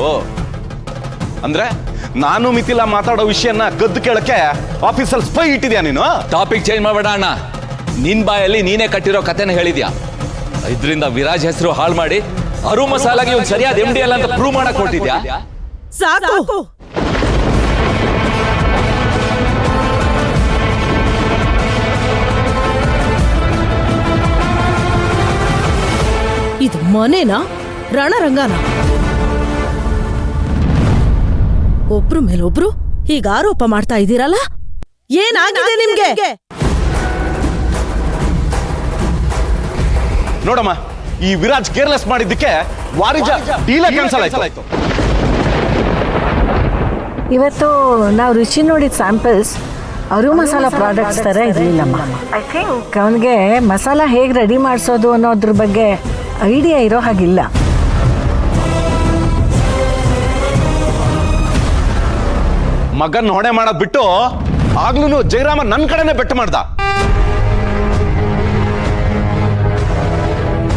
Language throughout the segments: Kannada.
ಓ ಅಂದ್ರೆ ನಾನು ಮಿಥಿಲಾ ಮಾತಾಡೋ ವಿಷಯನ ಕದ್ದು ಕೇಳಕ್ಕೆ ಆಫೀಸಲ್ಲಿ ಸ್ಪೈ ಇಟ್ಟಿದ್ಯಾ ನೀನು? ಟಾಪಿಕ್ ಚೇಂಜ್ ಮಾಡಬೇಡ ಅಣ್ಣ. ನಿನ್ ಬಾಯಲ್ಲಿ ನೀನೇ ಕಟ್ಟಿರೋ ಕತೆನ ಹೇಳಿದ್ಯಾ. ಇದರಿಂದ ವಿರಾಜ್ ಹೆಸರು ಹಾಳು ಮಾಡಿ ಅರು ಮಸಾಲಾಗಿ ಒಂದು ಸರಿಯಾದ MD ಅಲ್ಲ ಅಂತ ಪ್ರೂವ್ ಮಾಡಕ್ ಕೊಟ್ಟಿದ್ಯಾ. ಸಾಕು. ಇದು ಮನೇನಾ ರಣರಂಗನ? ಒಬ್ರು ಮೇಲೊಬ್ರು ಹೀಗ ಆರೋಪ ಮಾಡ್ತಾ ಇದ್ದೀರಲ್ಲ, ಏನಾಗಿದೆ ನಿಮ್ಗೆ? ನೋಡಮ್ಮ, ಈ ವಿರಾಜ್ ಕೇರ್ಲೆಸ್ ಮಾಡಿದ್ದಕ್ಕೆ ವಾರಿಜ ಡೀಲೇ ಕ್ಯಾನ್ಸಲ್ ಆಯ್ತು. ಇವತ್ತು ನಾವು ರುಚಿ ನೋಡಿದ ಸ್ಯಾಂಪಲ್ಸ್ ಅರು ಮಸಾಲ ಪ್ರಾಡಕ್ಟ್ಸ್ ಥರ ಇರಲಿಲ್ಲಮ್ಮ. ಐ ಥಿಂಕ್ ಅವನಿಗೆ ಮಸಾಲ ಹೇಗೆ ರೆಡಿ ಮಾಡಿಸೋದು ಅನ್ನೋದ್ರ ಬಗ್ಗೆ ಐಡಿಯಾ ಇರೋ ಹಾಗಿಲ್ಲ. ಮಗನ್ ಹೊಣೆ ಮಾಡೋದ್ ಬಿಟ್ಟು ಆಗ್ಲೂ ಜಯರಾಮ ನನ್ನ ಕಡೆನೆ ಬೆಟ್ಟು ಮಾಡ್ದ.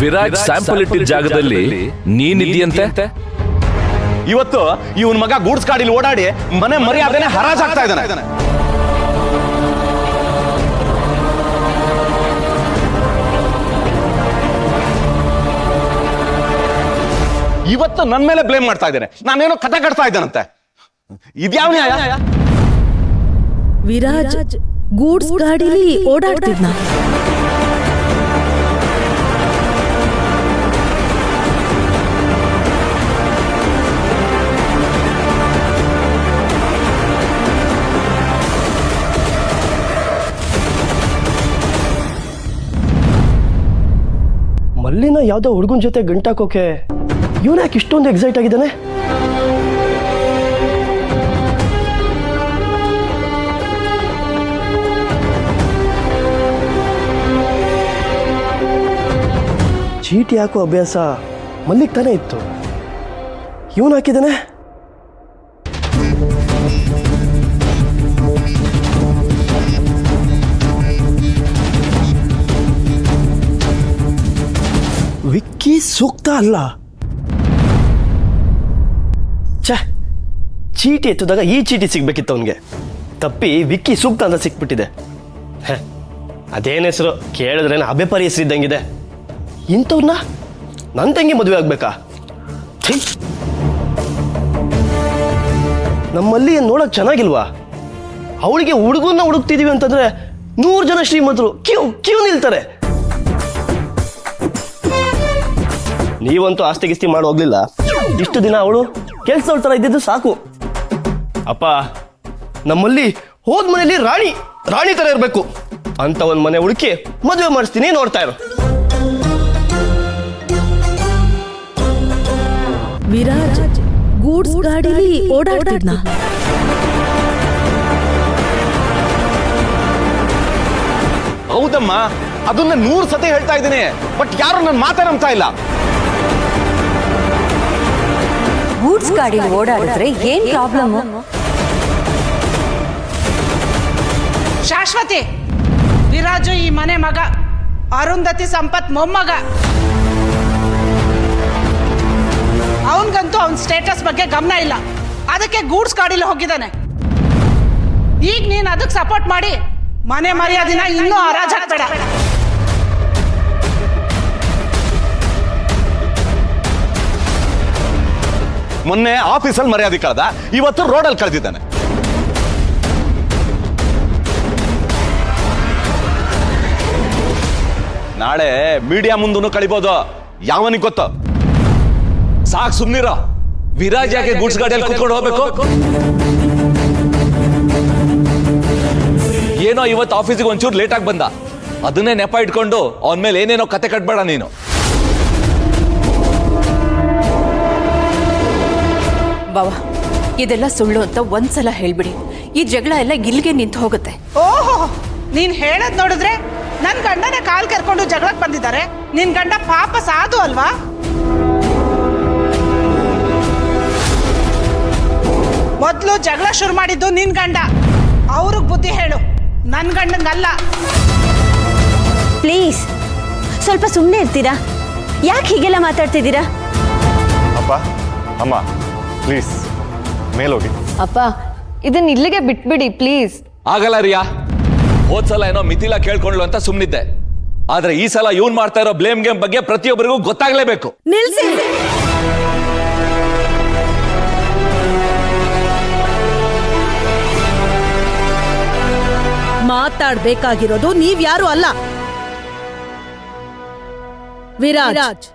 ವಿರಾಜ್ ಸ್ಯಾಂಪಲ್ ಇಟ್ಟಿದ್ದ ಜಾಗದಲ್ಲಿ ನೀನಿದ್ಯಂತೆ. ಇವತ್ತು ಇವನ್ ಮಗ ಗೂಡ್ಸ್ ಗಾಡಿಲಿ ಓಡಾಡಿ ಮನೆ ಮರ್ಯಾದೆನೆ ಹರಾಜಾಗ್ತಾ ಇದ್ದಾನೆ. ಇವತ್ತು ನನ್ನ ಮೇಲೆ ಬ್ಲೇಮ್ ಮಾಡ್ತಾ ಇದ್ದೇನೆ. ನಾನೇನೋ ಕಥೆ ಕಟ್ತಾ ಇದ್ದೇನಂತೆ. ಇದ್ಯಾವ ನ್ಯಾಯ? ವಿರಾಜ್ ಗೂಡ್ಸ್ ಗಾಡಿಲಿ ಓಡಾಡ್ತಿದ್ನ. ಮಲ್ಲಿನ ಯಾವುದೋ ಹುಡುಗನ ಜೊತೆ ಗಂಟಾಕೋಕೆ ಇವನು ಯಾಕೆ ಇಷ್ಟೊಂದು ಎಕ್ಸೈಟ್ ಆಗಿದ್ದಾನೆ? ಚೀಟಿ ಹಾಕೋ ಅಭ್ಯಾಸ ಮಲ್ಲಿಗೆ ತಾನೇ ಇತ್ತು, ಇವನು ಹಾಕಿದ್ದಾನೆ. ವಿಕ್ಕಿ ಸೂಕ್ತ ಅಲ್ಲ. ಚೀಟಿ ಎತ್ತಿದಾಗ ಈ ಚೀಟಿ ಸಿಗ್ಬೇಕಿತ್ತು ಅವನಿಗೆ. ತಪ್ಪಿ ವಿಕ್ಕಿ ಸೂಕ್ತ ಅಂತ ಸಿಕ್ಬಿಟ್ಟಿದೆ. ಅದೇನ ಹೆಸರು ಕೇಳಿದ್ರೇನು ಅಬೆಪರಿ ಹೆಸರು ಇದ್ದಂಗಿದೆ. ಇಂಥವ್ರನ್ನ ನನ್ನ ತಂಗಿ ಮದುವೆ ಆಗ್ಬೇಕಾ? ನಮ್ಮಲ್ಲಿ ನೋಡಕ್ ಚೆನ್ನಾಗಿಲ್ವಾ? ಅವಳಿಗೆ ಹುಡುಗನ್ನ ಹುಡುಕ್ತಿದೀವಿ ಅಂತಂದ್ರೆ 100 ಜನ ಶ್ರೀಮಂತರು ಕ್ಯೂ ನಿಲ್ತಾರೆ. ನೀವಂತೂ ಆಸ್ತಿ ಗಿಸ್ತಿ ಮಾಡಿ ಹೋಗ್ಲಿಲ್ಲ. ಇಷ್ಟು ದಿನ ಅವಳು ಕೆಲ್ಸದವ್ರ ತರ ಇದ್ದಿದ್ದು ಸಾಕು. ಅಪ್ಪ, ನಮ್ಮಲ್ಲಿ ಹೋದ್ ಮನೆಯಲ್ಲಿ ರಾಣಿ ತರ ಇರ್ಬೇಕು ಅಂತ ಒಂದ್ ಮನೆ ಹುಡುಕಿ ಮದುವೆ ಮಾಡಿಸ್ತೀನಿ, ನೋಡ್ತಾ ಇರು. ವಿರಾಜ್ ಗೂಡ್ಸ್ ಗಾಡಿಲಿ ಓಡಾಡ್ತಿದ್ನ. ಹೌದಮ್ಮ, ಅದನ್ನ 100 ಸತಿ ಹೇಳ್ತಾ ಇದ್ದೀನಿ, ಬಟ್ ಯಾರು ನನ್ನ ಮಾತೇ ನಂಬ್ತಾ ಇಲ್ಲ. ಗೂಡ್ಸ್ ಗಾಡಿ ಓಡಾಡಿದ್ರೆ ಏನ್ ಪ್ರಾಬ್ಲಮ್? ಶಾಶ್ವತಿ, ವಿರಾಜು ಈ ಮನೆ ಮಗ, ಅರುಂಧತಿ ಸಂಪತ್ ಮೊಮ್ಮಗ. ಅವನ್ಗಂತೂ ಅವನ್ ಸ್ಟೇಟಸ್ ಬಗ್ಗೆ ಗಮನ ಇಲ್ಲ, ಅದಕ್ಕೆ ಗೂಡ್ಸ್ ಗಾಡಿಲಿ ಹೋಗಿದ್ದಾನೆ. ಈಗ ನೀನ್ ಅದಕ್ಕೆ ಸಪೋರ್ಟ್ ಮಾಡಿ ಮನೆ ಮರ್ಯಾದಿನ ಇನ್ನೂ ಹರಾಜ್ ಹಾಕ್ಬೇಡ. ಮೊನ್ನೆ ಆಫೀಸಲ್ಲಿ ಮರ್ಯಾದೆ ಕಳೆದ, ಇವತ್ತು ರೋಡಲ್ಲಿ ಕಳೆದಿದ್ದಾನೆ. ನಾಳೆ ಮೀಡಿಯಾ ಮುಂದೂ ಕಳಿಬೋದು, ಯಾವನಿಗೆ ಗೊತ್ತು? ಸಾಕ್ ಸುಮ್ನಿರೋ. ವಿರಾಜ್ ಯಾಕೆ ಗೂಡ್ಸ್ ಗಾಡಿಯಲ್ಲಿ ಕುತ್ಕೊಂಡು ಹೋಗ್ಬೇಕು? ಏನೋ ಇವತ್ತು ಆಫೀಸಿಗೆ ಒಂಚೂರು ಲೇಟ್ ಆಗಿ ಬಂದ, ಅದನ್ನೇ ನೆಪ ಇಟ್ಕೊಂಡು ಅವನ ಮೇಲೆ ಏನೇನೋ ಕತೆ ಕಟ್ಬೇಡ ನೀನು. ಬಾವಾ, ಇದೆಲ್ಲ ಸುಳ್ಳು ಅಂತ ಒಂದ್ಸಲ ಹೇಳ್ಬಿಡಿ. ಈ ಜಗಳ ಎಲ್ಲ ಇಲ್ಲಿಗೆ ನಿಂತು ಹೋಗುತ್ತೆ. ಓಹೋ, ನೀನ್ ಹೇಳದ್ ನೋಡಿದ್ರೆ ನನ್ ಗಂಡನ ಕಾಲ್ ಕರ್ಕೊಂಡು ಜಗಳಕ್ಕೆ ಬಂದಿದ್ದಾರೆ. ನಿನ್ ಗಂಡ ಪಾಪ ಸಾಧು ಅಲ್ವಾ? ಮೊದ್ಲು ಜಗಳ ಶುರು ಮಾಡಿದ್ದು ನಿನ್ ಗಂಡ. ಅವ್ರಿಗೆ ಬುದ್ಧಿ ಹೇಳು, ನನ್ ಗಂಡಂಗಲ್ಲ. ಪ್ಲೀಸ್ ಸ್ವಲ್ಪ ಸುಮ್ಮನೆ ಇರ್ತೀರಾ? ಯಾಕೆ ಹೀಗೆಲ್ಲ ಮಾತಾಡ್ತಿದ್ದೀರಾ? ಅಪ್ಪ ಅಮ್ಮ, ಪ್ಲೀಸ್ ಮೇಲೋಗಿ. ಅಪ್ಪ ಇದನ್ನ ಇಲ್ಲಿಗೆ ಬಿಟ್ಬಿಡಿ ಪ್ಲೀಸ್. ಆಗಲ್ಲ ರಿಯಾ. ಹೋದ್ಸಲ ಏನೋ ಮಿಥಿಲಾ ಕೇಳ್ಕೊಂಡ್ಲು ಅಂತ ಸುಮ್ನಿದ್ದೆ, ಆದ್ರೆ ಈ ಸಲ ಇವನ್ ಮಾಡ್ತಾ ಇರೋ ಬ್ಲೇಮ್ ಗೇಮ್ ಬಗ್ಗೆ ಪ್ರತಿಯೊಬ್ಬರಿಗೂ ಗೊತ್ತಾಗ್ಲೇಬೇಕು. ನಿಲ್ಸಿ. ಮಾತಾಡ್ಬೇಕಾಗಿರೋದು ನೀವ್ಯಾರು ಅಲ್ಲ, ವಿರಾಜ್.